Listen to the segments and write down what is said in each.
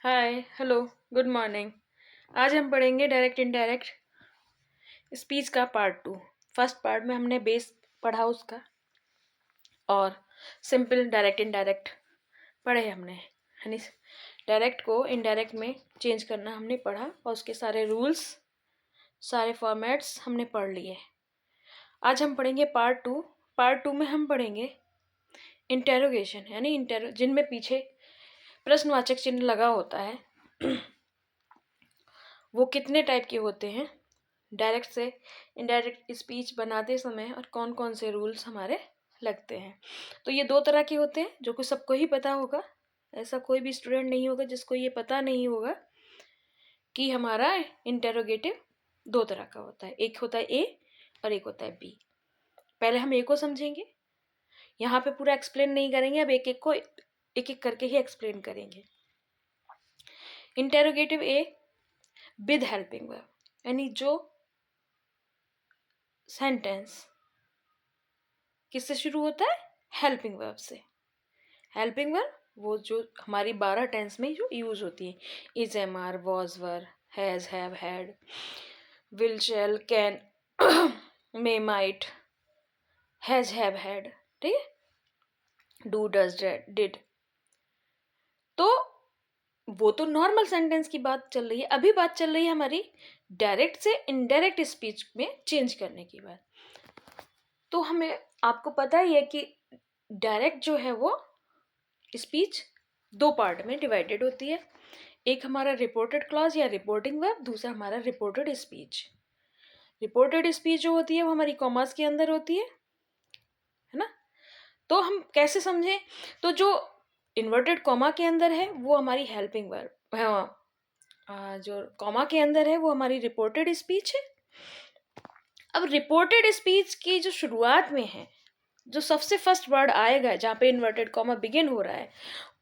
Hi hello good morning. आज हम पढ़ेंगे डायरेक्ट इनडायरेक्ट स्पीच का पार्ट 2। फर्स्ट पार्ट में हमने बेस पढ़ा उसका, और सिंपल डायरेक्ट इनडायरेक्ट पढ़े हमने, यानी डायरेक्ट को इनडायरेक्ट में चेंज करना हमने पढ़ा, और उसके सारे रूल्स, सारे फॉर्मेट्स हमने पढ़ लिए। आज हम पढ़ेंगे पार्ट 2। पार्ट 2 में हम पढ़ेंगे इंटेरोगेशन, यानी जिनमें पीछे प्रश्नवाचक चिन्ह लगा होता है वो कितने टाइप के होते हैं, डायरेक्ट से इनडायरेक्ट स्पीच बनाते समय, और कौन कौन से रूल्स हमारे लगते हैं। तो ये 2 तरह के होते हैं, जो कि सबको ही पता होगा। ऐसा कोई भी स्टूडेंट नहीं होगा जिसको ये पता नहीं होगा कि हमारा इंटेरोगेटिव 2 तरह का होता है। एक होता है ए और एक होता है बी। पहले हम ए को समझेंगे। यहाँ पे पूरा एक्सप्लेन नहीं करेंगे, अब एक एक को एक एक करके ही एक्सप्लेन करेंगे। Interrogative A with helping verb, यानी जो सेंटेंस किससे शुरू होता है? हेल्पिंग वर्ब से। हेल्पिंग वर्ब वो जो हमारी 12 टेंस में जो यूज होती है, is, am, are, was, were, has, have, had, will, shall, can, may, might, has, have, had, ठीक है, डू, डज, डिड। तो वो तो नॉर्मल सेंटेंस की बात चल रही है। अभी बात चल रही है हमारी डायरेक्ट से इनडायरेक्ट स्पीच में चेंज करने की बात। तो हमें आपको पता ही है कि डायरेक्ट जो है वो स्पीच 2 पार्ट में डिवाइडेड होती है। एक हमारा रिपोर्टेड क्लॉज या रिपोर्टिंग वर्ब, दूसरा हमारा रिपोर्टेड स्पीच। रिपोर्टेड स्पीच जो होती है वो हमारी कॉमास के अंदर होती है ना। तो हम कैसे समझें? तो जो इन्वर्टेड कॉमा के अंदर है वो हमारी हेल्पिंग वर्ब, जो कॉमा के अंदर है वो हमारी रिपोर्टेड स्पीच है। अब रिपोर्टेड स्पीच की जो शुरुआत में है, जो सबसे फर्स्ट वर्ड आएगा जहाँ पे इन्वर्टेड कॉमा बिगिन हो रहा है,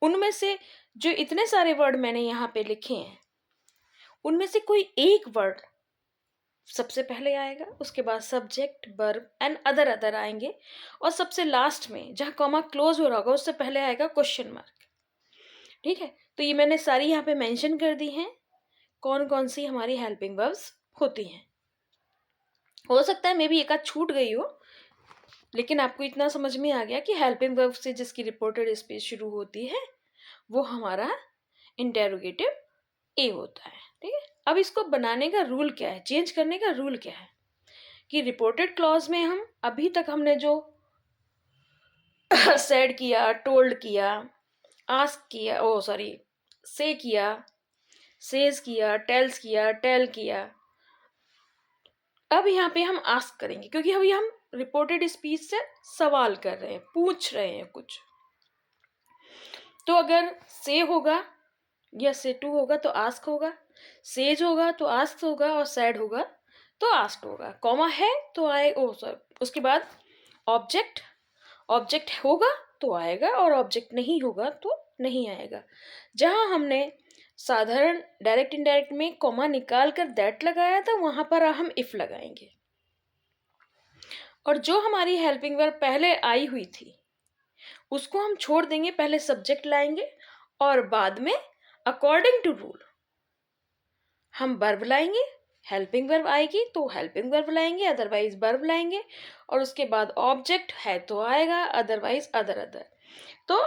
उनमें से जो इतने सारे वर्ड मैंने यहाँ पे लिखे हैं, उनमें से कोई एक वर्ड सबसे पहले आएगा, उसके बाद सब्जेक्ट, वर्ब एंड अदर आएंगे, और सबसे लास्ट में जहाँ कॉमा क्लोज हो रहा होगा उससे पहले आएगा क्वेश्चन मार्क। ठीक है, तो ये मैंने सारी यहाँ पे मेंशन कर दी हैं कौन कौन सी हमारी हेल्पिंग वर्ब्स होती हैं। हो सकता है मे बी एक आध छूट गई हो, लेकिन आपको इतना समझ में आ गया कि हेल्पिंग वर्ब से जिसकी रिपोर्टेड स्पीच शुरू होती है वो हमारा इंटेरोगेटिव ए होता है। ठीक है, अब इसको बनाने का रूल क्या है, चेंज करने का रूल क्या है, कि रिपोर्टेड क्लॉज में हम अभी तक हमने जो सेड किया, टोल्ड किया, आस्क किया, ओ सॉरी, से किया, सेज किया, टेल्स किया, टेल किया, अब यहाँ पे हम आस्क करेंगे, क्योंकि अभी हम रिपोर्टेड स्पीच से सवाल कर रहे हैं, पूछ रहे हैं कुछ। तो अगर से होगा या से टू होगा तो आस्क होगा, सेज होगा तो आस्क होगा, और सैड होगा तो आस्क होगा। कॉमा है तो आए, ओ सॉरी, उसके बाद ऑब्जेक्ट, ऑब्जेक्ट होगा तो आएगा, और ऑब्जेक्ट नहीं होगा तो नहीं आएगा। जहां हमने साधारण डायरेक्ट इनडायरेक्ट में कॉमा निकाल कर दैट लगाया था, वहां पर हम इफ लगाएंगे। और जो हमारी हेल्पिंग वर्ब पहले आई हुई थी उसको हम छोड़ देंगे, पहले सब्जेक्ट लाएंगे और बाद में अकॉर्डिंग टू रूल हम वर्ब लाएंगे। हेल्पिंग वर्ब आएगी तो हेल्पिंग वर्ब लाएंगे, अदरवाइज वर्ब लाएंगे, और उसके बाद ऑब्जेक्ट है तो आएगा, अदरवाइज अदर। तो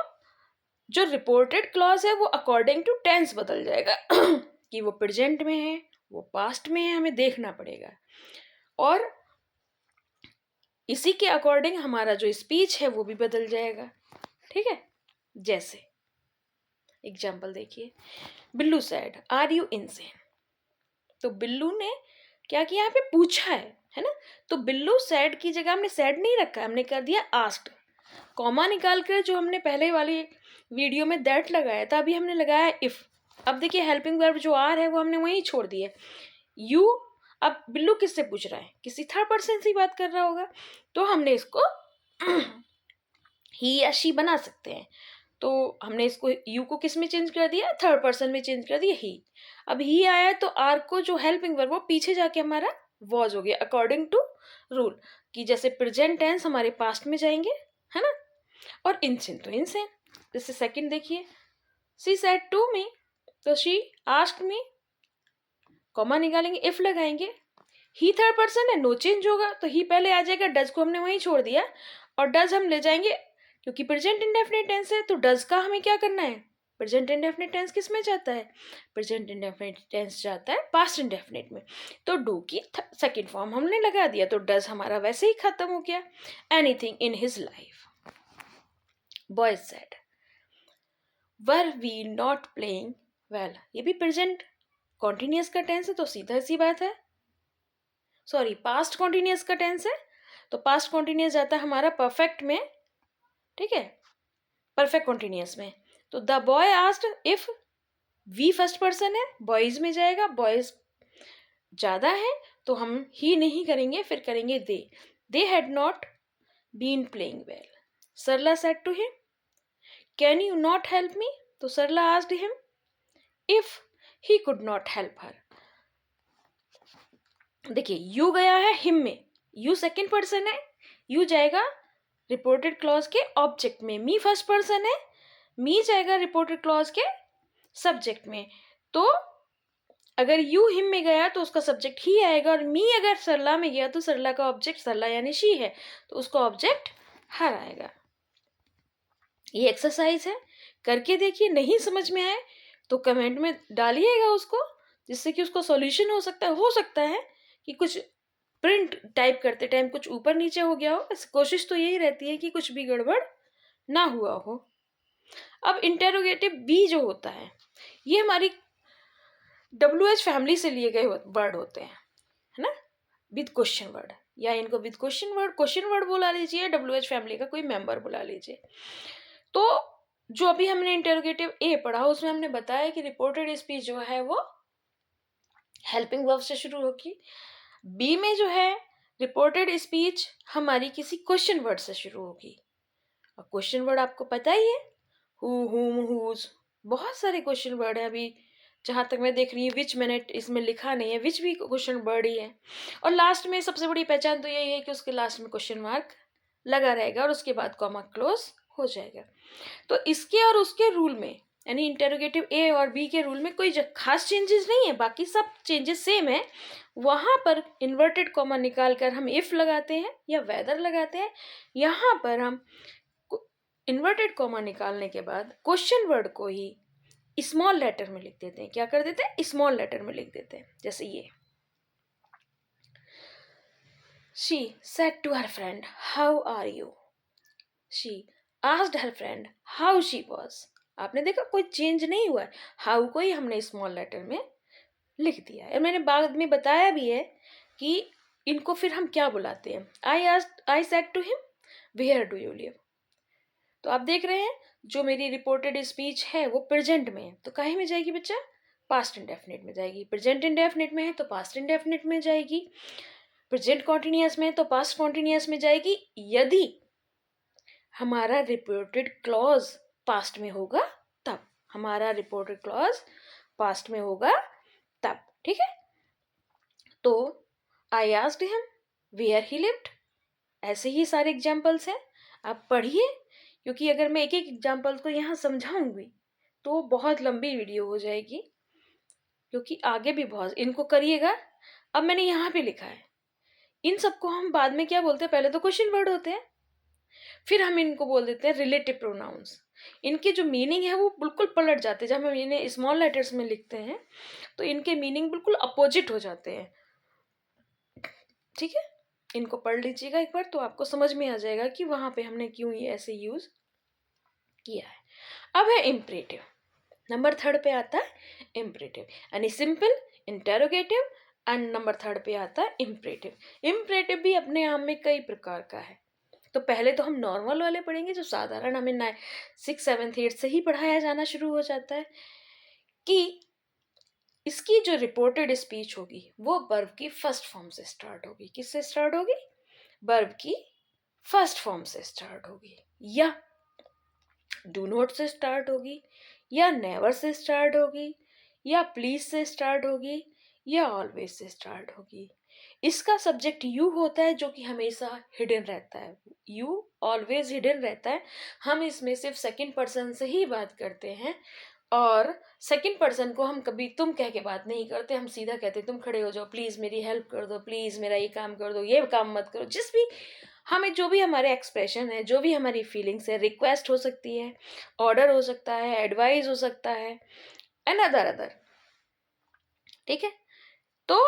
जो रिपोर्टेड क्लॉज है वो अकॉर्डिंग टू टेंस बदल जाएगा कि वो प्रेजेंट में है, वो पास्ट में है, हमें देखना पड़ेगा। और इसी के अकॉर्डिंग हमारा जो स्पीच है वो भी बदल जाएगा। ठीक है, जैसे एग्जाम्पल देखिए, Billu said are you insane. तो बिल्लू ने क्या किया, यहाँ पे पूछा है ना। तो बिल्लू सैड की जगह हमने सैड नहीं रखा, हमने कर दिया आस्क्ड। कॉमा निकाल कर जो हमने पहले वाली वीडियो में दैट लगाया था, अभी हमने लगाया इफ। अब देखिए हेल्पिंग वर्ब जो आर है वो हमने वहीं छोड़ दिया, यू। अब बिल्लू किससे पूछ रहा है, किसी थर्ड पर्सन से बात कर रहा होगा, तो हमने इसको ही या शी बना सकते हैं। तो हमने इसको यू को किस में चेंज कर दिया, थर्ड पर्सन में चेंज कर दिया, ही। अब ही आया तो आर को जो हेल्पिंग वर्ब वो पीछे जाके हमारा वॉज हो गया, अकॉर्डिंग टू रूल, कि जैसे प्रेजेंट टेंस हमारे पास्ट में जाएंगे, है ना, और इनसेन तो इनसेन। जैसे सेकंड देखिए, सी सेड टू मी, तो शी आस्क्ड मी, कॉमा निकालेंगे, इफ लगाएंगे, ही थर्ड पर्सन है, नो चेंज होगा, तो ही पहले आ जाएगा, डज को हमने वहीं छोड़ दिया और डज हम ले जाएंगे क्योंकि प्रेजेंट इंडेफिनिट टेंस है, तो डज का हमें क्या करना है, प्रेजेंट इंडेफिनिट टेंस किस में जाता है, प्रेजेंट इंडेफिनिट टेंस जाता है पास्ट इंडेफिनिट में, तो डू की सेकेंड फॉर्म हमने लगा दिया, तो डज हमारा वैसे ही खत्म हो गया। Anything in his life, boys said, were we not playing well, ये भी प्रेजेंट कॉन्टिन्यूअस का टेंस है, तो सीधा सी बात है, सॉरी पास्ट कॉन्टिन्यूअस का टेंस है, तो पास्ट कॉन्टिन्यूअस जाता है हमारा परफेक्ट में, ठीक है, परफेक्ट कॉन्टिन्यूअस में, तो the boy asked if, we first person है, बॉयज में जाएगा, बॉयज ज्यादा है तो हम ही नहीं करेंगे, फिर करेंगे they had not been playing well, Sarla said to him, can you not help me, तो Sarla asked him if he could not help her. देखिए यू गया है हिम में, यू सेकेंड पर्सन है, यू जाएगा रिपोर्टेड क्लॉज के ऑब्जेक्ट में, me first person है, मी जाएगा रिपोर्टेड क्लॉज के सब्जेक्ट में, तो अगर यू हिम में गया तो उसका सब्जेक्ट ही आएगा, और मी अगर सरला में गया तो सरला का ऑब्जेक्ट सरला यानी शी है, तो उसका ऑब्जेक्ट हर आएगा। ये एक्सरसाइज है, करके देखिए, नहीं समझ में आए तो कमेंट में डालिएगा उसको, जिससे कि उसको सॉल्यूशन हो सकता है कि कुछ प्रिंट टाइप करते टाइम कुछ ऊपर नीचे हो गया हो, कोशिश तो यही रहती है कि कुछ भी गड़बड़ ना हुआ हो। अब इंटेरोगेटिव बी जो होता है, ये हमारी WH फैमिली से लिए गए वर्ड होते हैं, है ना, विद क्वेश्चन वर्ड, या इनको विद क्वेश्चन वर्ड बुला लीजिए, WH फैमिली का कोई मेंबर बुला लीजिए। तो जो अभी हमने इंटेरोगेटिव ए पढ़ा उसमें हमने बताया कि रिपोर्टेड स्पीच जो है वो हेल्पिंग वर्ब से शुरू होगी, बी में जो है रिपोर्टेड स्पीच हमारी किसी क्वेश्चन वर्ड से शुरू होगी, और क्वेश्चन वर्ड आपको पता ही है, हु, हुम, हुज, बहुत सारे क्वेश्चन वर्ड है, अभी जहाँ तक मैं देख रही हूँ विच मैंने इसमें लिखा नहीं है, विच भी क्वेश्चन वर्ड ही है, और लास्ट में सबसे बड़ी पहचान तो यही है कि उसके लास्ट में क्वेश्चन मार्क लगा रहेगा और उसके बाद कॉमा क्लोज हो जाएगा। तो इसके और उसके रूल में, यानी इंटेरोगेटिव ए और बी के रूल में कोई खास चेंजेस नहीं है, बाकी सब चेंजेस सेम है, वहाँ पर इन्वर्टेड कॉमा निकाल कर हम इफ लगाते हैं या वेदर लगाते हैं, यहाँ पर हम इन्वर्टेड कॉमा निकालने के बाद क्वेश्चन वर्ड को ही स्मॉल लेटर में लिख देते हैं, क्या कर देते हैं, स्मॉल लेटर में लिख देते हैं, जैसे ये, she said to her friend how are you, she asked her friend how she was, आपने देखा कोई चेंज नहीं हुआ है, हाउ को ही हमने स्मॉल लेटर में लिख दिया है। मैंने बाद में बताया भी है कि इनको फिर हम क्या बुलाते हैं, I said to him where do you live, तो आप देख रहे हैं जो मेरी रिपोर्टेड स्पीच है वो प्रेजेंट में है, तो काहे में जाएगी बच्चा, पास्ट इंडेफिनिट में जाएगी, प्रेजेंट इंडेफिनिट में है तो पास्ट इंडेफिनिट में जाएगी, प्रेजेंट कॉन्टिन्यूअस में है तो पास्ट कॉन्टिन्यूअस में जाएगी, यदि हमारा रिपोर्टेड क्लॉज पास्ट में होगा तब, हमारा रिपोर्टेड क्लॉज पास्ट में होगा तब, ठीक है। तो I asked him where he lived, ऐसे ही सारे एग्जाम्पल्स हैं, आप पढ़िए, क्योंकि अगर मैं एक एक एग्जाम्पल को यहाँ समझाऊंगी तो बहुत लंबी वीडियो हो जाएगी, क्योंकि आगे भी बहुत इनको करिएगा। अब मैंने यहाँ पे लिखा है, इन सबको हम बाद में क्या बोलते हैं, पहले तो क्वेश्चन वर्ड होते हैं, फिर हम इनको बोल देते हैं रिलेटिव प्रोनाउंस, इनके जो मीनिंग है वो बिल्कुल पलट जाते हैं, जब हम इन्हें स्मॉल लेटर्स में लिखते हैं तो इनके मीनिंग बिल्कुल अपोजिट हो जाते हैं, ठीक है, इनको पढ़ लीजिएगा एक बार तो आपको समझ में आ जाएगा कि वहां पे हमने क्यों ये ऐसे यूज किया है। अब है इम्परेटिव, नंबर थर्ड पे आता है इम्परेटिव, यानी simple, interrogative, and number third पे आता है इम्परेटिव। इम्परेटिव भी अपने आप में कई प्रकार का है, तो पहले तो हम नॉर्मल वाले पढ़ेंगे जो साधारण हमें 6th 7th 8th से ही पढ़ाया जाना शुरू हो जाता है, कि इसकी जो रिपोर्टेड स्पीच होगी वो वर्ब की फर्स्ट फॉर्म से स्टार्ट होगी, किससे स्टार्ट होगी, वर्ब की फर्स्ट फॉर्म से स्टार्ट होगी, या डू नॉट से स्टार्ट होगी, या नेवर से स्टार्ट होगी, या प्लीज से स्टार्ट होगी, या ऑलवेज से स्टार्ट होगी। इसका सब्जेक्ट यू होता है जो कि हमेशा हिडन रहता है, यू ऑलवेज हिडन रहता है, हम इसमें सिर्फ सेकंड पर्सन से ही बात करते हैं, और सेकंड पर्सन को हम कभी तुम कह के बात नहीं करते, हम सीधा कहते तुम खड़े हो जाओ, प्लीज़ मेरी हेल्प कर दो, प्लीज़ मेरा ये काम कर दो, ये काम मत करो। जिस भी हमें जो भी हमारे एक्सप्रेशन है, जो भी हमारी फीलिंग्स है, रिक्वेस्ट हो सकती है, ऑर्डर हो सकता है, एडवाइस हो सकता है, एंड अदर। ठीक है, तो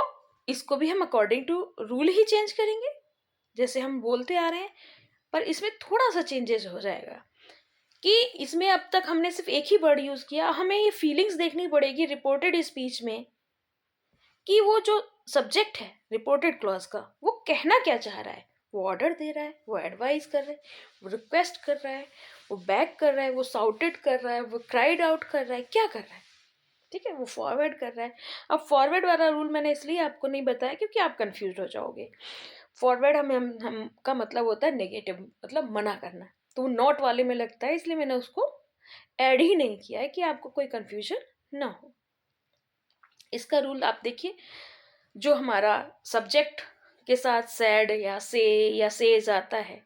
इसको भी हम अकॉर्डिंग टू रूल ही चेंज करेंगे जैसे हम बोलते आ रहे हैं, पर इसमें थोड़ा सा चेंजेस हो जाएगा कि इसमें अब तक हमने सिर्फ एक ही वर्ड यूज किया, हमें ये फीलिंग्स देखनी पड़ेगी रिपोर्टेड स्पीच में कि वो जो सब्जेक्ट है रिपोर्टेड क्लॉज का वो कहना क्या चाह रहा है। वो ऑर्डर दे रहा है, वो एडवाइस कर रहा है, वो रिक्वेस्ट कर रहा है, वो बैक कर रहा है, वो साउटेड कर रहा है, वो क्राइड आउट कर रहा है, क्या कर रहा है। ठीक है, वो फॉरवर्ड कर रहा है। अब फॉरवर्ड वाला रूल मैंने इसलिए आपको नहीं बताया क्योंकि आप कंफ्यूज हो जाओगे। फॉरवर्ड हम का मतलब होता है नेगेटिव, मतलब मना करना, तो वो नॉट वाले में लगता है, इसलिए मैंने उसको ऐड ही नहीं किया है कि आपको कोई कंफ्यूजन ना हो। इसका रूल आप देखिए, जो हमारा सब्जेक्ट के साथ सैड या सेज आता है,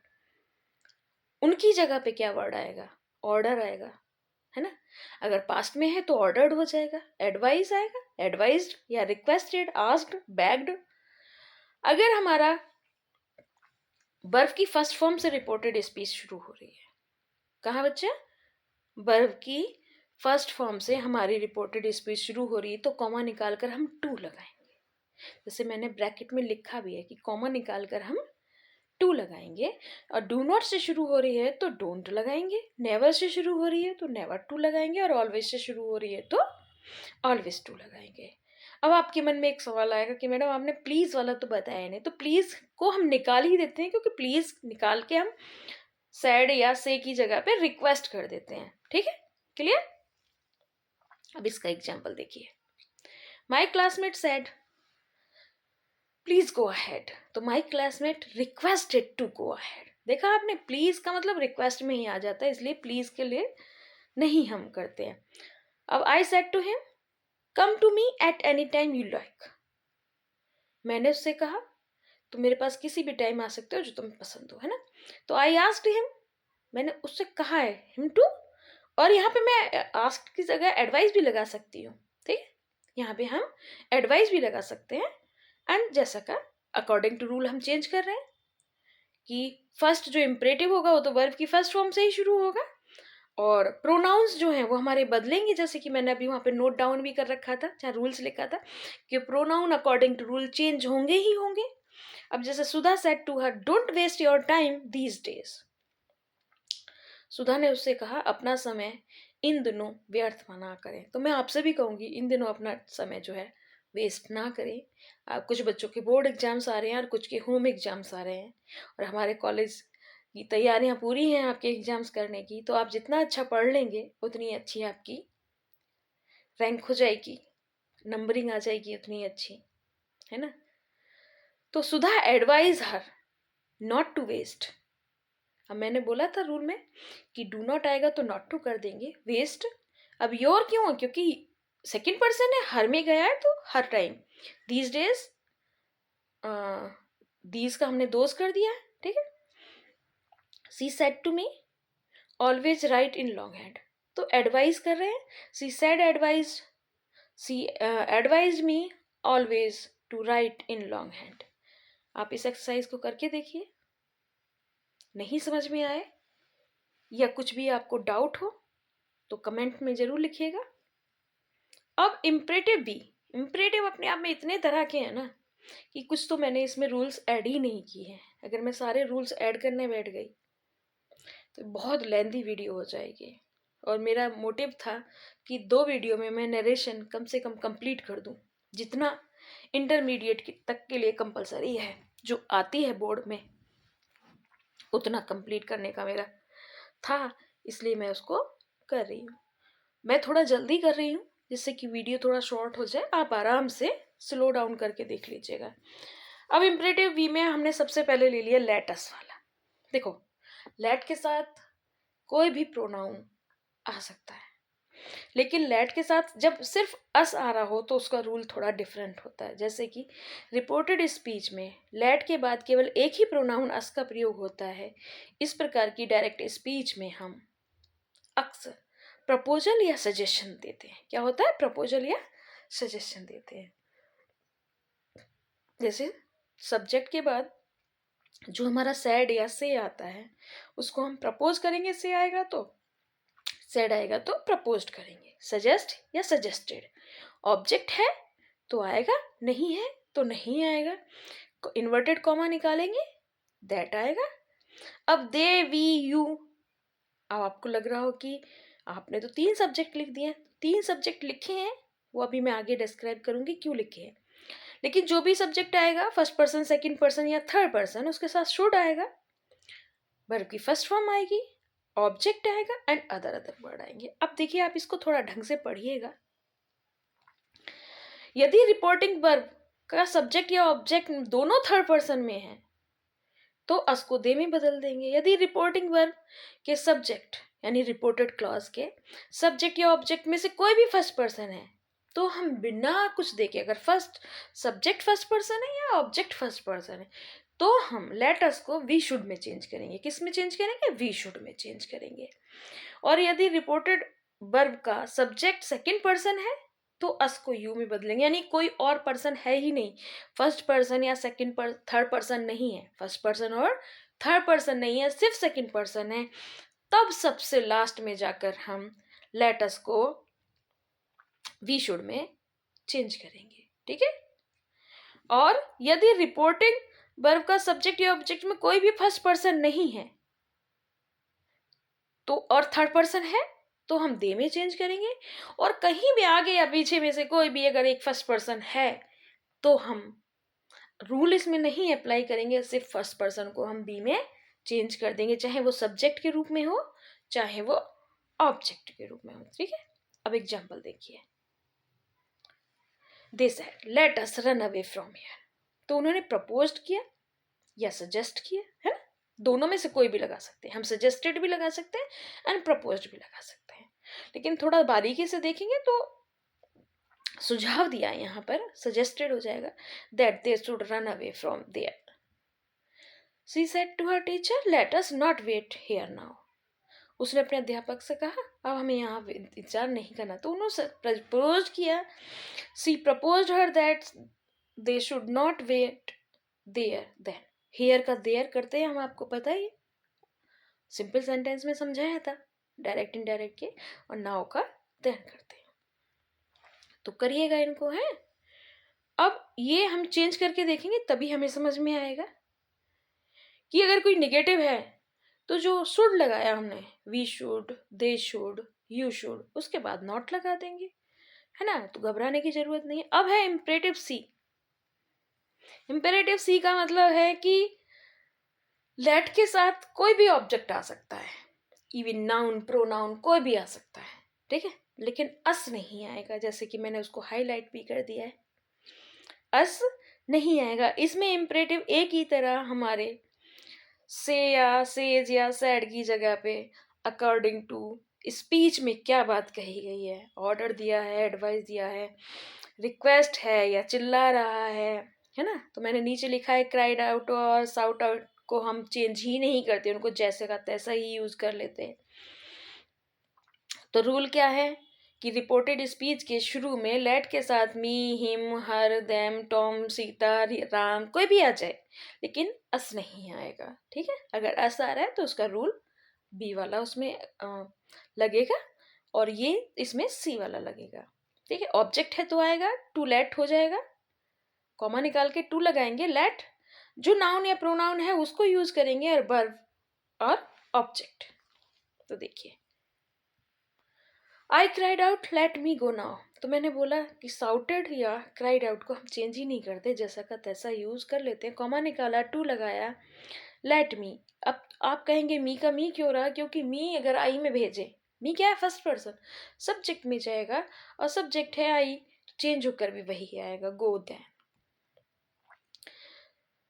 उनकी जगह पे क्या वर्ड आएगा, ऑर्डर आएगा, है ना। अगर पास्ट में है तो ऑर्डर्ड हो जाएगा, एडवाइस आएगा, एडवाइज्ड या रिक्वेस्टेड, आस्क्ड, बैग्ड। अगर हमारा वर्ब की फर्स्ट फॉर्म से रिपोर्टेड स्पीच शुरू हो रही है, कहाँ बच्चे, वर्ब की फर्स्ट फॉर्म से हमारी रिपोर्टेड स्पीच शुरू हो रही है तो कॉमा निकाल कर हम टू लगाएंगे। जैसे मैंने ब्रैकेट में लिखा भी है कि कॉमा निकाल कर हम टू लगाएंगे। और डू नॉट से शुरू हो रही है तो डोंट लगाएंगे, नेवर से शुरू हो रही है तो नेवर टू लगाएंगे, और ऑलवेज से शुरू हो रही है तो ऑलवेज टू लगाएंगे। अब आपके मन में एक सवाल आएगा कि मैडम आपने प्लीज वाला तो बताया नहीं, तो प्लीज को हम निकाल ही देते हैं क्योंकि प्लीज निकाल के हम सैड या से की जगह पे रिक्वेस्ट कर देते हैं। ठीक है, क्लियर। अब इसका एग्जाम्पल देखिए, my classmate said please go ahead, तो my classmate requested to go ahead. देखा आपने, प्लीज का मतलब रिक्वेस्ट में ही आ जाता है, इसलिए प्लीज के लिए नहीं हम करते हैं। अब I said to him come to me at any time you like, मैंने उससे कहा तो मेरे पास किसी भी टाइम आ सकते हो जो तुम्हें पसंद हो, है ना। तो आई आस्क्ड हिम, मैंने उससे कहा है हिम टू, और यहाँ पे मैं आस्क्ड की जगह एडवाइस भी लगा सकती हूँ। ठीक है, यहाँ पे हम एडवाइस भी लगा सकते हैं। एंड जैसा का अकॉर्डिंग टू रूल हम चेंज कर रहे हैं कि फर्स्ट जो इम्परेटिव होगा वो तो वर्ब की फर्स्ट फॉर्म से ही शुरू होगा, और प्रोनाउंस जो हैं वो हमारे बदलेंगे, जैसे कि मैंने अभी वहाँ पे नोट डाउन भी कर रखा था, जहाँ रूल्स लिखा था कि pronoun according to rule change होंगे ही होंगे। अब जैसे Sudha said to her don't waste your time these days, Sudha ने उससे कहा अपना समय इन दिनों व्यर्थ ना करें। तो मैं आपसे भी कहूँगी इन दिनों अपना समय जो है वेस्ट ना करें। कुछ बच्चों के बोर्ड एग्जाम्स आ रहे हैं और कुछ के होम एग्जाम्स आ रहे हैं, और हमारे कॉलेज की तैयारियां पूरी हैं आपके एग्जाम्स करने की, तो आप जितना अच्छा पढ़ लेंगे उतनी अच्छी आपकी रैंक हो जाएगी, नंबरिंग आ जाएगी उतनी अच्छी, है ना। तो Sudha advise her not to waste. अब मैंने बोला था रूल में कि डू नॉट आएगा तो नॉट टू कर देंगे, वेस्ट अब योर क्यों, क्योंकि सेकंड पर्सन है, हर में गया है तो हर टाइम, दीज डेज दीज का हमने दोस्त कर दिया है। ठीक है, she said to me always write in long hand, तो एडवाइज कर रहे हैं, she said advise, she advise me always to write in long hand. आप इस एक्सरसाइज को करके देखिए, नहीं समझ में आए या कुछ भी आपको डाउट हो तो कमेंट में जरूर लिखिएगा। अब इम्परेटिव भी, इम्परेटिव अपने आप में इतने तरह के हैं ना कि कुछ तो मैंने इसमें रूल्स ऐड ही नहीं किए हैं। अगर मैं सारे रूल्स ऐड करने बैठ गई तो बहुत लेंथी वीडियो हो जाएगी, और मेरा मोटिव था कि 2 वीडियो में मैं नरेशन कम से कम कंप्लीट कर दूं, जितना इंटरमीडिएट तक के लिए कंपलसरी है, जो आती है बोर्ड में उतना कंप्लीट करने का मेरा था, इसलिए मैं उसको कर रही हूँ। मैं थोड़ा जल्दी कर रही हूँ जिससे कि वीडियो थोड़ा शॉर्ट हो जाए, आप आराम से स्लो डाउन करके देख लीजिएगा। अब इम्परेटिव वी में हमने सबसे पहले ले लिया लेट अस वाला। देखो, लेट के साथ कोई भी प्रोनाउन आ सकता है, लेकिन लेट के साथ जब सिर्फ अस आ रहा हो तो उसका रूल थोड़ा डिफरेंट होता है। जैसे कि रिपोर्टेड स्पीच में लेट के बाद केवल एक ही प्रोनाउन अस का प्रयोग होता है। इस प्रकार की डायरेक्ट स्पीच में हम अक्सर प्रपोजल या सजेशन देते हैं। क्या होता है? प्रपोजल या सजेशन देते हैं। जैसे सब्जेक्ट के बाद जो हमारा सैड या से आता है उसको हम प्रपोज करेंगे, से आएगा तो, सेड आएगा तो प्रपोज्ड करेंगे। सजेस्ट या सजेस्टेड, ऑब्जेक्ट है तो आएगा, नहीं है तो नहीं आएगा। इन्वर्टेड कॉमा निकालेंगे, दैट आएगा। अब दे, वी, यू, अब आपको लग रहा हो कि आपने तो 3 सब्जेक्ट लिख दिए। 3 सब्जेक्ट लिखे हैं, वो अभी मैं आगे डिस्क्राइब करूंगी क्यों लिखे हैं। लेकिन जो भी सब्जेक्ट आएगा फर्स्ट पर्सन, सेकंड पर्सन या थर्ड पर्सन, उसके साथ शुड आएगा, वर्ब की फर्स्ट फॉर्म आएगी, ऑब्जेक्ट आएगा एंड अदर वर्ड आएंगे। अब देखिए, आप इसको थोड़ा ढंग से पढ़िएगा। यदि रिपोर्टिंग वर्ब का सब्जेक्ट या ऑब्जेक्ट दोनों थर्ड पर्सन में है तो अस को दे में बदल देंगे। यदि रिपोर्टिंग वर्ब के सब्जेक्ट यानी रिपोर्टेड क्लॉज के सब्जेक्ट या ऑब्जेक्ट में से कोई भी फर्स्ट पर्सन है तो हम बिना कुछ देखे, अगर फर्स्ट सब्जेक्ट फर्स्ट पर्सन है या ऑब्जेक्ट फर्स्ट पर्सन है, तो हम लेटर्स को वी शुड में चेंज करेंगे। किस में चेंज करेंगे? वी शुड में चेंज करेंगे। और यदि रिपोर्टेड वर्ब का सब्जेक्ट सेकंड पर्सन है तो अस को यू में बदलेंगे, यानी कोई और पर्सन है ही नहीं, फर्स्ट पर्सन या थर्ड पर्सन नहीं है, फर्स्ट पर्सन और थर्ड पर्सन नहीं है, सिर्फ सेकंड पर्सन है। तब सबसे लास्ट में जाकर हम लेटर्स को वी शुड में चेंज करेंगे। ठीक है। और यदि रिपोर्टिंग वर्ब का सब्जेक्ट या ऑब्जेक्ट में कोई भी फर्स्ट पर्सन नहीं है तो और थर्ड पर्सन है तो हम दे में चेंज करेंगे। और कहीं भी आगे या पीछे में से कोई भी अगर एक फर्स्ट पर्सन है तो हम रूल इसमें नहीं अप्लाई करेंगे, सिर्फ फर्स्ट पर्सन को हम बी में चेंज कर देंगे, चाहे वो सब्जेक्ट के रूप में हो चाहे वो ऑब्जेक्ट के रूप में हो। ठीक है। अब एग्जांपल देखिए। They said let us run away from here, तो उन्होंने प्रपोज्ड किया या सजेस्ट किया, है ना? दोनों में से कोई भी लगा सकते हैं, हम सजेस्टेड भी लगा सकते हैं एंड प्रपोज्ड भी लगा सकते हैं। लेकिन थोड़ा बारीकी से देखेंगे तो सुझाव दिया है यहाँ पर, सजेस्टेड हो जाएगा that they should run away from there. She said to her teacher let us not wait here now, उसने अपने अध्यापक से कहा अब हमें यहाँ इंतजार नहीं करना, तो उन्होंने प्रपोज किया। She proposed her that they should not wait there then, here का देयर करते हैं हम, आपको पता ही, सिंपल सेंटेंस में समझाया था डायरेक्ट इनडायरेक्ट के, और नाउ का देन करते हैं, तो करिएगा इनको, है। अब ये हम चेंज करके देखेंगे तभी हमें समझ में आएगा कि अगर कोई नेगेटिव है तो जो शुड लगाया हमने, we should, they should, you should, उसके बाद नॉट लगा देंगे, है ना? तो घबराने की जरूरत नहीं है। अब है इम्परेटिव सी। इम्परेटिव सी का मतलब है कि लेट के साथ कोई भी ऑब्जेक्ट आ सकता है, इवन नाउन, प्रोनाउन, कोई भी आ सकता है। ठीक है। लेकिन अस नहीं आएगा, जैसे कि मैंने उसको हाईलाइट भी कर दिया है, अस नहीं आएगा। इसमें इम्परेटिव एक ही तरह हमारे से या सेज या सैड की जगह पे अकॉर्डिंग टू स्पीच में क्या बात कही गई है, ऑर्डर दिया है, एडवाइस दिया है, रिक्वेस्ट है या चिल्ला रहा है ना? तो मैंने नीचे लिखा है क्राइड आउट और साउट आउट को हम चेंज ही नहीं करते, उनको जैसे का तैसा ही यूज कर लेते हैं। तो रूल क्या है कि रिपोर्टेड स्पीच के शुरू में लेट के साथ मी, हिम, हर, देम, टॉम, सीता, राम कोई भी आ जाए, लेकिन अस नहीं आएगा। ठीक है। अगर अस आ रहा है तो उसका रूल बी वाला उसमें लगेगा और ये इसमें सी वाला लगेगा। ठीक है। ऑब्जेक्ट है तो आएगा टू लेट हो जाएगा, कॉमा निकाल के टू लगाएंगे, लेट जो नाउन या प्रोनाउन है उसको यूज करेंगे, और वर्ब और ऑब्जेक्ट। तो देखिए, I cried out let me go now, तो मैंने बोला कि साउटेड या क्राइड आउट को हम चेंज ही नहीं करते, जैसा का तैसा यूज कर लेते हैं। कॉमा निकाला, टू लगाया, लेट मी। अब आप कहेंगे मी का मी क्यों रहा? क्योंकि मी अगर आई में भेजे, मी क्या है? फर्स्ट पर्सन, सब्जेक्ट में जाएगा और सब्जेक्ट है आई, चेंज होकर भी वही आएगा, go then.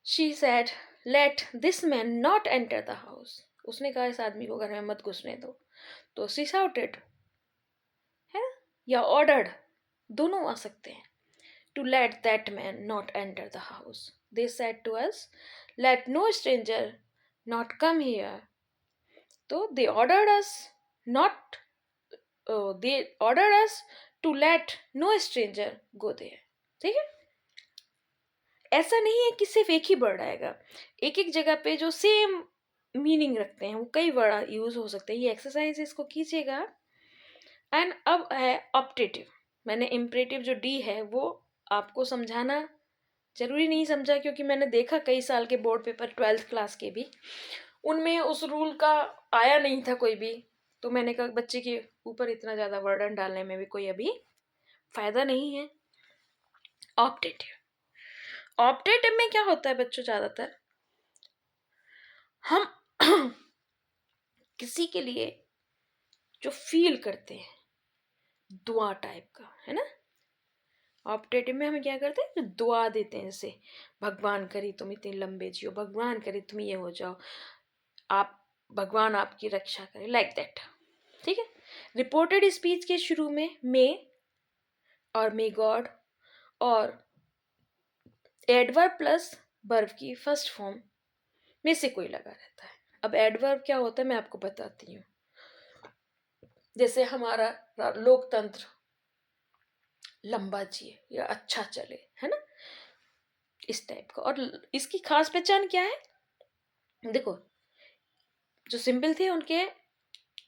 She said let this man not enter the house, उसने कहा इस आदमी को घर में मत घुसने दो, तो शी शाउटेड, है ना? या ऑर्डर्ड, दोनों आ सकते हैं। To let that man not enter the house, they said to us let no stranger not come here, तो they ordered us not they order us to let no stranger go there. ठीक है, ऐसा नहीं है कि सिर्फ एक ही word आएगा, एक एक जगह पे जो सेम मीनिंग रखते हैं वो कई वर्ड यूज हो सकते हैं। ये एक्सरसाइज इसको कीजिएगा। एंड अब है ऑप्टेटिव। मैंने इम्परेटिव जो डी है वो आपको समझाना जरूरी नहीं समझा, क्योंकि मैंने देखा कई साल के बोर्ड पेपर 12th क्लास के भी, उनमें उस रूल का आया नहीं था कोई भी। तो मैंने कहा बच्चे के ऊपर इतना ज़्यादा वर्डन डालने में भी कोई अभी फायदा नहीं है। ऑप्टेटिव, ऑप्टेटिव में क्या होता है बच्चों, ज़्यादातर हम किसी के लिए जो फील करते हैं, दुआ टाइप का है ना। ऑप्टेटिव में हम क्या करते हैं, दुआ देते हैं, जैसे भगवान करे तुम इतने लंबे जियो, भगवान करे तुम ये हो जाओ, आप भगवान आपकी रक्षा करे, लाइक दैट। ठीक है, रिपोर्टेड स्पीच के शुरू में मे और मे गॉड और एडवर्ब प्लस वर्ब की फर्स्ट फॉर्म में से कोई लगा रहता है। अब एडवर्ब क्या होता है मैं आपको बताती हूँ। जैसे हमारा लोकतंत्र लंबा जिए या अच्छा चले, है ना, इस टाइप का। और इसकी खास पहचान क्या है, देखो जो सिंबल थे उनके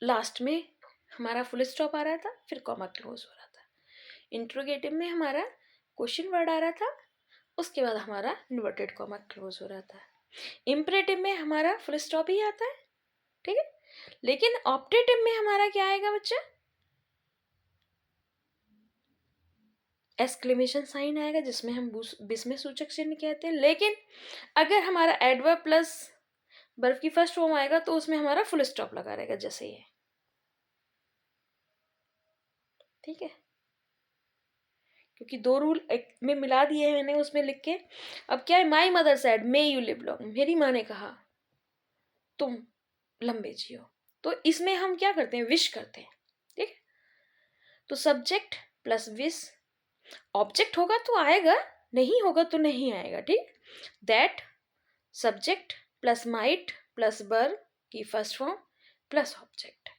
लास्ट में हमारा फुल स्टॉप आ रहा था, फिर कॉमा क्लोज हो रहा था। इंट्रोगेटिव में हमारा क्वेश्चन वर्ड आ रहा था, उसके बाद हमारा इन्वर्टेड कॉमा क्लोज हो रहा था। इम्परेटिव में हमारा फुल स्टॉप ही आता है, ठीक है। लेकिन ऑप्टेटिव में हमारा क्या आएगा बच्चा, एक्सक्लेमेशन साइन आएगा, जिसमें हम विस्मय सूचक चिन्ह कहते हैं। लेकिन अगर हमारा एडवर्ब प्लस वर्ब की फर्स्ट फॉर्म आएगा तो उसमें हमारा फुल स्टॉप लगा रहेगा, जैसे ये, ठीक है। क्योंकि दो रूल एक में मिला दिए हैं मैंने उसमें लिख के। अब क्या है, my mother said may you live long, मेरी माँ ने कहा तुम लंबे जियो। तो इसमें हम क्या करते हैं, विश करते हैं, ठीक। तो सब्जेक्ट प्लस विश, ऑब्जेक्ट होगा तो आएगा, नहीं होगा तो नहीं आएगा, ठीक। That subject plus might plus verb की फर्स्ट फॉर्म प्लस ऑब्जेक्ट।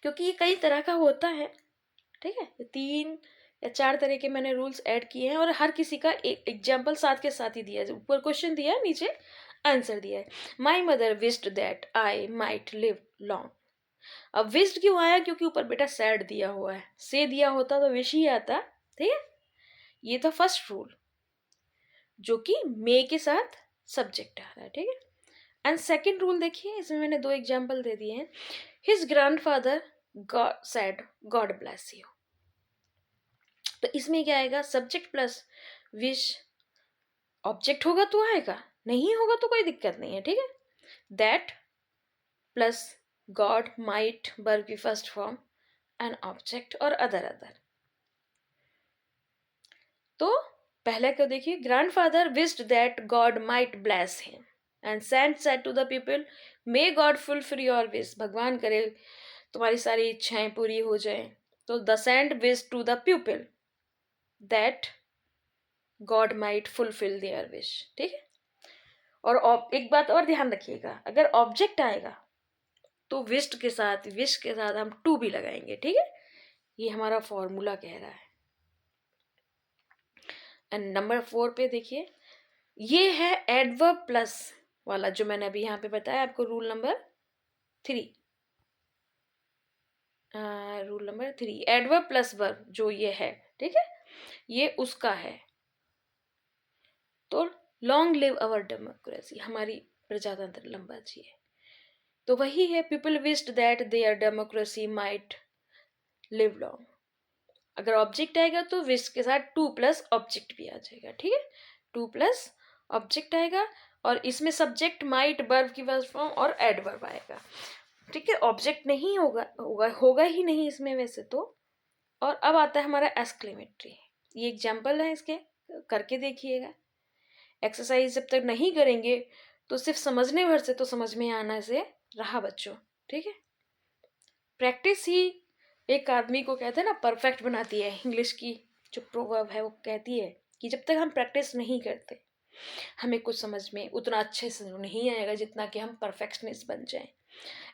क्योंकि ये कई तरह का होता है, ठीक है। 3 या 4 तरह के मैंने रूल्स ऐड किए हैं और हर किसी का एक एग्जाम्पल साथ के साथ ही दिया है। ऊपर क्वेश्चन दिया है, नीचे आंसर दिया है। My mother wished that I might live long. अब विश्ड क्यों आया, क्योंकि ऊपर बेटा सैड दिया हुआ है, से दिया होता तो विश ही आता, ठीक है। ये था फर्स्ट रूल जो कि मे के साथ सब्जेक्ट आ रहा है, ठीक है। एंड सेकेंड रूल देखिए, इसमें मैंने 2 एग्जाम्पल दे दिए हैं। His grandfather said God bless you. तो इसमें क्या आएगा, सब्जेक्ट प्लस विश, ऑब्जेक्ट होगा तो आएगा, नहीं होगा तो कोई दिक्कत नहीं है, ठीक है। That plus God might verb की फर्स्ट फॉर्म एंड ऑब्जेक्ट और अदर। तो पहले को देखिए, grandfather wished that God might bless him and saint said to the people may God fulfil your wish, भगवान करे तुम्हारी सारी इच्छाएं पूरी हो जाए। तो the saint wish to the people that God might fulfil their wish, ठीक है। और एक बात और ध्यान रखिएगा, अगर ऑब्जेक्ट आएगा तो विश्ड के साथ, विश के साथ हम टू भी लगाएंगे, ठीक है। ये हमारा फॉर्मूला कह रहा है। एंड नंबर 4 पे देखिए, ये है एडवर्ब प्लस वाला जो मैंने अभी यहाँ पे बताया आपको, rule number 3। Adverb plus verb जो ये है, ठीक है, ये उसका है। तो लॉन्ग लिव अवर डेमोक्रेसी, हमारी प्रजातंत्र लंबा जिए। तो वही है, people wished that their democracy might live long. अगर ऑब्जेक्ट आएगा तो विश के साथ टू प्लस ऑब्जेक्ट भी आ जाएगा, ठीक है। 2 प्लस ऑब्जेक्ट आएगा और इसमें सब्जेक्ट माइट वर्ब की फर्स्ट फॉर्म और एडवर्ब आएगा, ठीक है। ऑब्जेक्ट नहीं होगा ही नहीं इसमें वैसे तो। और अब आता है हमारा एक्सक्लेमेटरी। ये एग्जाम्पल है इसके, करके देखिएगा। एक्सरसाइज जब तक नहीं करेंगे तो सिर्फ समझने भर से तो समझ में आना से रहा बच्चों, ठीक है। प्रैक्टिस ही एक आदमी को कहते हैं ना परफेक्ट बनाती है। इंग्लिश की जो प्रोवर्ब है वो कहती है कि जब तक हम प्रैक्टिस नहीं करते हमें कुछ समझ में उतना अच्छे से नहीं आएगा जितना कि हम परफेक्शनिस्ट बन जाएं।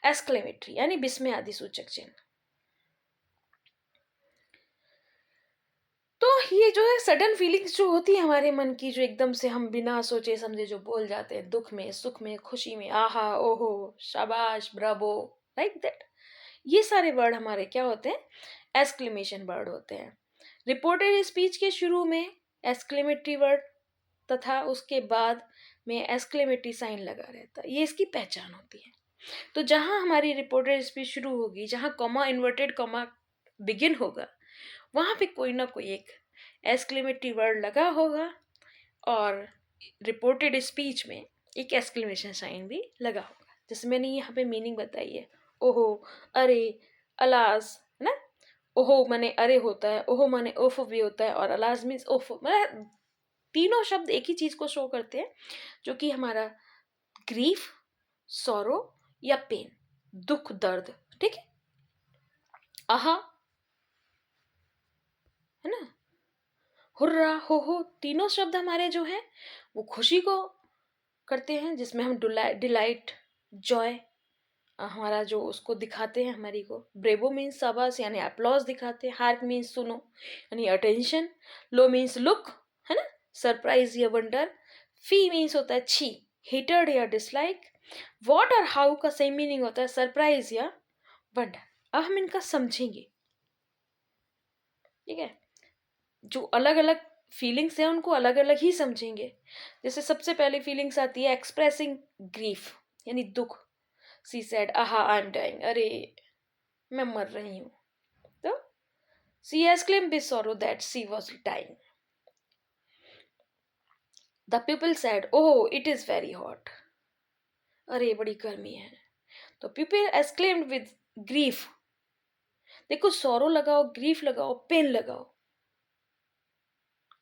एक्सक्लेमेटरी यानी विस्मय आदि सूचक चिन्ह। ये जो है सडन फीलिंग्स जो होती है हमारे मन की, जो एकदम से हम बिना सोचे समझे जो बोल जाते हैं, दुख में, सुख में, खुशी में, आहा, ओहो, शाबाश, ब्रावो, लाइक दैट, ये सारे वर्ड हमारे क्या होते हैं? एक्सक्लेमेशन वर्ड होते हैं। रिपोर्टेड स्पीच के शुरू में एक्सक्लेमेटरी वर्ड तथा उसके बाद में एक्सक्लेमेटरी साइन लगा रहता है, ये इसकी पहचान होती है। तो जहाँ हमारी रिपोर्टेड स्पीच शुरू होगी, जहाँ कॉमा, इन्वर्टेड कॉमा बिगिन होगा, वहाँ पे कोई ना कोई एक एक्सक्लेमेटरी वर्ड लगा होगा और रिपोर्टेड स्पीच में एक एक्सक्लेमेशन साइन भी लगा होगा। जैसे मैंने यहाँ पे मीनिंग बताई है, ओहो, अरे, अलास, है ना। ओहो माने अरे होता है, ओहो माने ओफो भी होता है, और अलास मीन्स ओफो, मतलब तीनों शब्द एक ही चीज को शो करते हैं, जो कि हमारा ग्रीफ, सॉरो या पेन, दुख, दर्द, ठीक है। आहा, है ना, हुर्रा, हो, तीनों शब्द हमारे जो हैं वो खुशी को करते हैं, जिसमें हम डिलाइट, जॉय, हमारा जो उसको दिखाते हैं हमारी को। ब्रेवो मीन्स शाबाश यानी अप्लॉज दिखाते हैं। हार्क मीन्स सुनो यानी अटेंशन। लो मीन्स लुक, है ना, सरप्राइज या वंडर। फी मीन्स होता है छी, हेटेड या डिसलाइक। वॉट और हाउ का सेम मीनिंग होता है सरप्राइज या वंडर। अब हम इनका समझेंगे, ठीक है। जो अलग अलग फीलिंग्स हैं उनको अलग अलग ही समझेंगे। जैसे सबसे पहले फीलिंग्स आती है एक्सप्रेसिंग ग्रीफ यानी दुख। सी सेड, आहा, आई एम डाइंग, अरे मैं मर रही हूँ। तो सी exclaimed with sorrow that she was dying. The people said, oh, it is very hot. अरे बड़ी गर्मी है। तो people exclaimed with grief. देखो, sorrow लगाओ, grief लगाओ, pain लगाओ,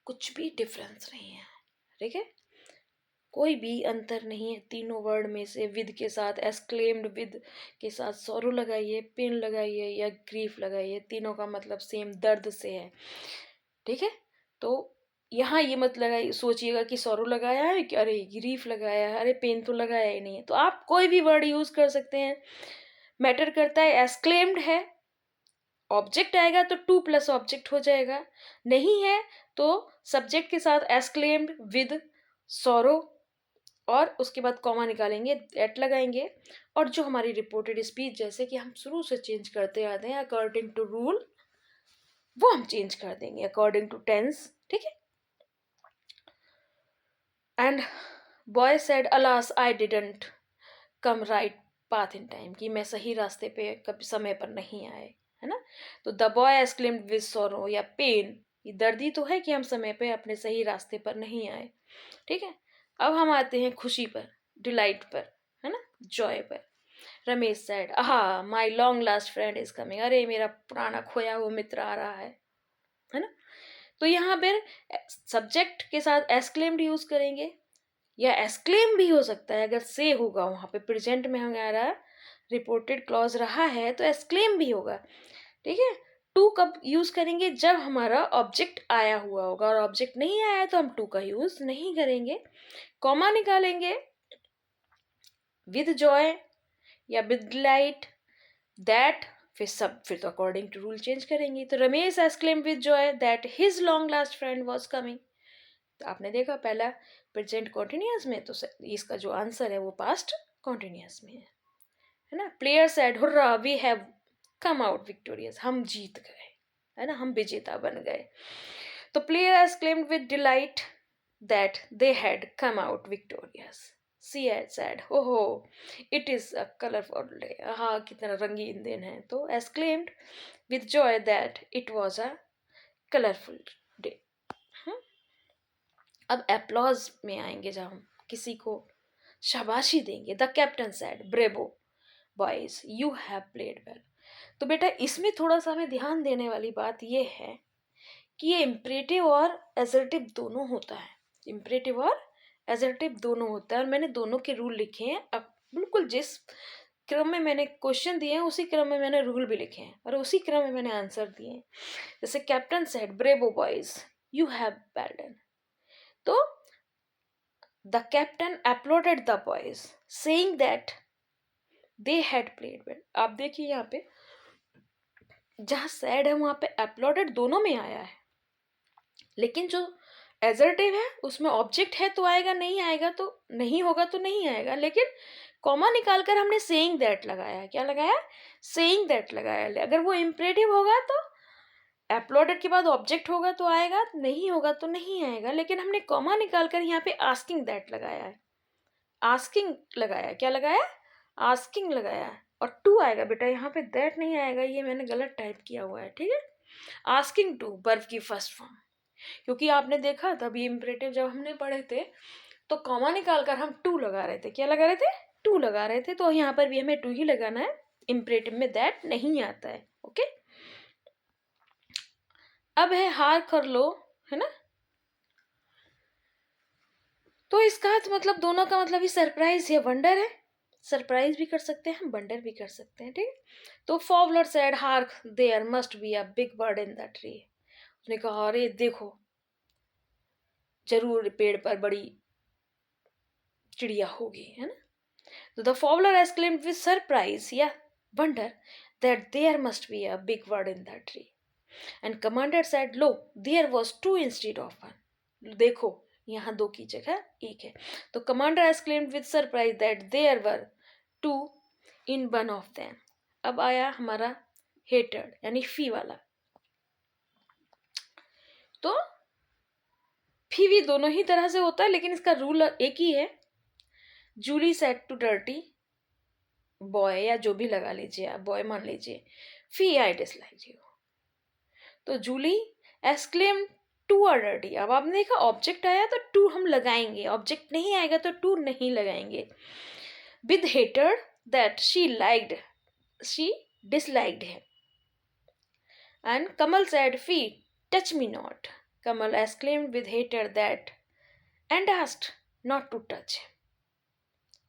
कुछ भी डिफरेंस नहीं है, ठीक है। कोई भी अंतर नहीं है तीनों वर्ड में से। विद के साथ, एक्सक्लेम्ड विद के साथ सॉरो लगाइए, पेन लगाइए या ग्रीफ लगाइए, तीनों का मतलब सेम, दर्द से है, ठीक है। तो यहाँ ये मत लगाइए, सोचिएगा कि सॉरो लगाया है कि अरे ग्रीफ लगाया है, अरे पेन तो लगाया ही नहीं है। तो आप कोई भी वर्ड यूज कर सकते हैं, मैटर करता है। एक्सक्लेम्ड है, ऑब्जेक्ट आएगा तो टू प्लस ऑब्जेक्ट हो जाएगा, नहीं है तो सब्जेक्ट के साथ एक्सक्लेम्ड विद सॉरो और उसके बाद कॉमा निकालेंगे, एट लगाएंगे। और जो हमारी रिपोर्टेड स्पीच, जैसे कि हम शुरू से चेंज करते आते हैं अकॉर्डिंग टू रूल, वो हम चेंज कर देंगे अकॉर्डिंग टू टेंस, ठीक है। And boy said, alas I didn't come right path in time, कि मैं सही रास्ते पे कभी समय पर नहीं आए, है ना। तो the boy exclaimed with sorrow या पेन, ये दर्द ही तो है कि हम समय पे अपने सही रास्ते पर नहीं आए, ठीक है। अब हम आते हैं खुशी पर, डिलाइट पर, है ना, जॉय पर। रमेश सेड, आहा, my long last friend is coming, अरे मेरा पुराना खोया हुआ मित्र आ रहा है ना। तो यहाँ पर सब्जेक्ट के साथ एक्सक्लेम्ड यूज करेंगे, या एक्सक्लेम भी हो सकता है अगर से होगा, वहां पे प्रेजेंट में हमारा रिपोर्टेड क्लॉज रहा है तो एक्सक्लेम भी होगा, ठीक है। टू कब यूज करेंगे? जब हमारा ऑब्जेक्ट आया हुआ होगा, और ऑब्जेक्ट नहीं आया है तो हम टू का यूज नहीं करेंगे। कॉमा निकालेंगे, विद जॉय या विद डिलाइट, दैट, फिर तो अकॉर्डिंग टू रूल चेंज करेंगे। तो Ramesh exclaim with joy that his long last friend was coming. तो आपने देखा पहला प्रेजेंट कॉन्टिन्यूअस में, तो इसका जो आंसर है वो पास्ट कॉन्टिन्यूअस में है ना। Player said, hurrah, we have come out victorious, हम जीत गए, है ना, हम विजेता बन गए। तो player exclaimed with delight that they had come out victorious. She had said, oho, it is a colourful day, हाँ कितना रंगीन दिन है। तो exclaimed with joy that it was a colourful day. अब एप्लॉज में आएंगे, जब हम किसी को शाबाशी देंगे। The captain said, bravo boys, you have played well. तो बेटा इसमें थोड़ा सा हमें ध्यान देने वाली बात यह है कि ये इम्परेटिव और एसर्टिव दोनों होता है। इम्परेटिव और एसर्टिव दोनों होता है, और मैंने दोनों के रूल लिखे हैं। अब बिल्कुल जिस क्रम में मैंने क्वेश्चन दिए हैं उसी क्रम में मैंने रूल भी लिखे हैं, और उसी क्रम में मैंने आंसर दिए हैं। जैसे captain said, bravo boys, you have well. तो the captain applauded the boys, saying that they had played well. आप देखिए यहाँ पे जहाँ सैड है वहां पे applauded दोनों में आया है, लेकिन जो एजर्टिव है उसमें ऑब्जेक्ट है तो आएगा, नहीं आएगा तो नहीं होगा तो नहीं आएगा। लेकिन कॉमा निकालकर हमने सेइंग दैट लगाया, क्या लगाया, सेइंग दैट लगाया। अगर वो इम्परेटिव होगा तो अपलोडेड के बाद ऑब्जेक्ट होगा तो आएगा, नहीं होगा तो नहीं आएगा। लेकिन हमने कॉमा निकालकर यहाँ पे आस्किंग दैट लगाया है, आस्किंग लगाया, क्या लगाया, आस्किंग लगाया है। और टू आएगा बेटा, यहाँ पे दैट नहीं आएगा, ये मैंने गलत टाइप किया हुआ है, ठीक है। आस्किंग टू वर्ब की फर्स्ट फॉर्म, क्योंकि आपने देखा था अभी इम्परेटिव जब हमने पढ़े थे तो कॉमा निकालकर हम टू लगा रहे थे, क्या लगा रहे थे, टू लगा रहे थे। तो यहाँ पर भी हमें टू ही लगाना है, इम्परेटिव में दैट नहीं आता है। ओके, अब है हार कर लो, है ना। तो इसका मतलब दोनों का मतलब ही सरप्राइज या वंडर है। सरप्राइज भी कर सकते हैं, वंडर भी कर सकते हैं, ठीक है। तो fowler said hark there must be a big bird in the tree. उसने कहा अरे देखो, जरूर पेड़ पर बड़ी चिड़िया होगी, है ना। तो the Fowler exclaimed with surprise, yeah, wonder that there must be a big bird in that tree. And commander said, "Lo, there was two instead of one." देखो, यहाँ दो की जगह एक है। तो commander exclaimed with surprise that there were two in one of them. अब आया हमारा hated यानी फी वाला। तो फी भी दोनों ही तरह से होता है, लेकिन इसका रूल एक ही है। Julie said to dirty boy, या जो भी लगा लीजिए आप, बॉय मान लीजिए, फी आई डिसलाइक यू। तो Julie exclaim to are dirty. अब आपने देखा ऑब्जेक्ट आया तो टू हम लगाएंगे, ऑब्जेक्ट नहीं आएगा तो टू नहीं लगाएंगे। With hated that she liked, she disliked him. And Kamal said fie touch me not. Kamal exclaimed with hated that and asked not to touch.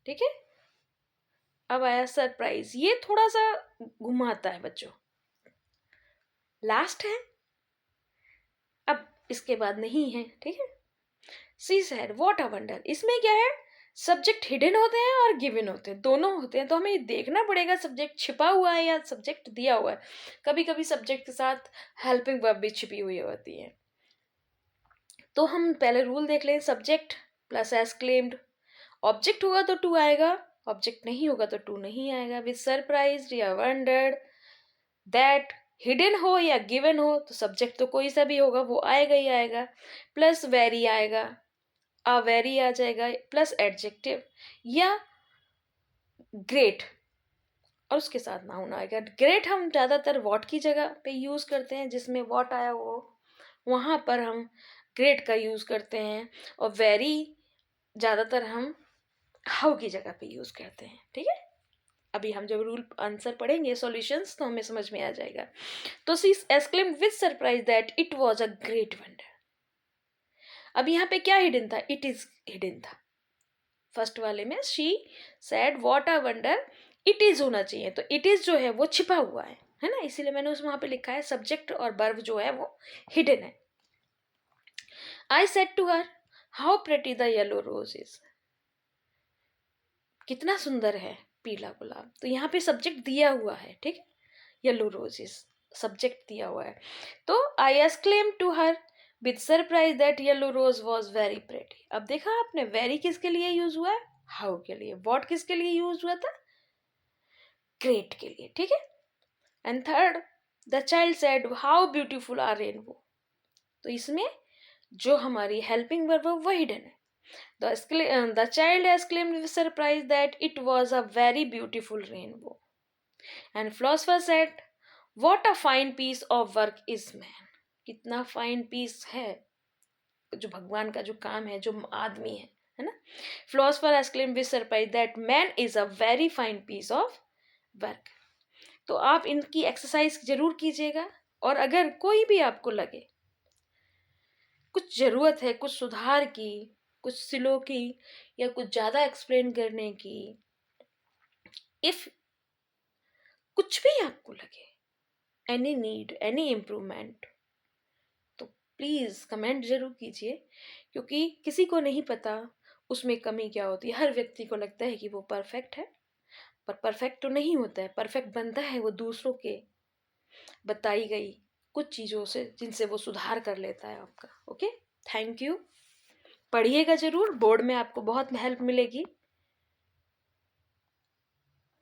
ठीक है, अब आया सरप्राइज, ये थोड़ा सा घुमाता है बच्चों, लास्ट है, अब इसके बाद नहीं है, ठीक है। सी सैड व्हाट अ वंडर, इसमें क्या है, सब्जेक्ट हिडन होते हैं और गिवन होते हैं, दोनों होते हैं। तो हमें देखना पड़ेगा सब्जेक्ट छिपा हुआ है या सब्जेक्ट दिया हुआ है। कभी कभी सब्जेक्ट के साथ हेल्पिंग वर्ब भी छिपी हुई होती है। तो हम पहले रूल देख लें, सब्जेक्ट प्लस एक्सक्लेम्ड, ऑब्जेक्ट होगा तो टू आएगा, ऑब्जेक्ट नहीं होगा तो टू नहीं आएगा। विद सरप्राइज्ड या वंडर्ड, दैट, हिडन हो या गिवन हो तो सब्जेक्ट तो कोई सा भी होगा वो आएगा ही आएगा। प्लस वेरी आएगा, अ वेरी आ जाएगा, प्लस एडजेक्टिव या ग्रेट, और उसके साथ नाउन आएगा। ग्रेट हम ज़्यादातर वॉट की जगह पे यूज़ करते हैं, जिसमें वॉट आया वो वहाँ पर हम ग्रेट का यूज़ करते हैं। और वेरी ज़्यादातर हम हाउ की जगह पे यूज़ करते हैं, ठीक है। अभी हम जब रूल आंसर पढ़ेंगे सॉल्यूशंस तो हमें समझ में आ जाएगा। तो she exclaimed with surprise that it was a great wonder. अब यहाँ पे क्या हिडन था, इट इज हिडन था। फर्स्ट वाले में she said what a wonder, it is होना चाहिए, तो इट इज जो है वो छिपा हुआ है ना, इसीलिए मैंने उसमें वहां पे लिखा है सब्जेक्ट और वर्ब जो है वो हिडन है। I said to her how pretty the yellow rose is, कितना सुंदर है पीला गुलाब। तो यहाँ पे सब्जेक्ट दिया हुआ है, ठीक है, येलो रोजेस सब्जेक्ट दिया हुआ है। तो I exclaim to her with surprise that yellow rose was very pretty. अब देखा आपने, वेरी किसके लिए यूज हुआ है, हाउ के लिए। वॉट किसके लिए यूज हुआ था, ग्रेट के लिए, ठीक है। And third, the child said how beautiful are rainbow. तो इसमें जो हमारी हेल्पिंग वर्ब है वो हिडन है। The child exclaimed with surprise that it was a very beautiful rainbow. And philosopher said, "What a fine piece of work is man." कितना fine piece है जो भगवान का जो काम है, जो आदमी है ना। Philosopher exclaimed with surprise that man is a very fine piece of work. तो आप इनकी एक्सरसाइज जरूर कीजिएगा, और अगर कोई भी आपको लगे कुछ ज़रूरत है कुछ सुधार की, कुछ स्लो की, या कुछ ज़्यादा एक्सप्लेन करने की, इफ़ कुछ भी आपको लगे, एनी नीड, एनी इम्प्रूवमेंट, तो प्लीज़ कमेंट ज़रूर कीजिए, क्योंकि किसी को नहीं पता उसमें कमी क्या होती है। हर व्यक्ति को लगता है कि वो परफेक्ट है, पर परफेक्ट तो नहीं होता है। परफेक्ट बनता है वो दूसरों के बताई गई कुछ चीज़ों से जिनसे वो सुधार कर लेता है आपका। Okay, thank you. पढ़िएगा ज़रूर, बोर्ड में आपको बहुत हेल्प मिलेगी।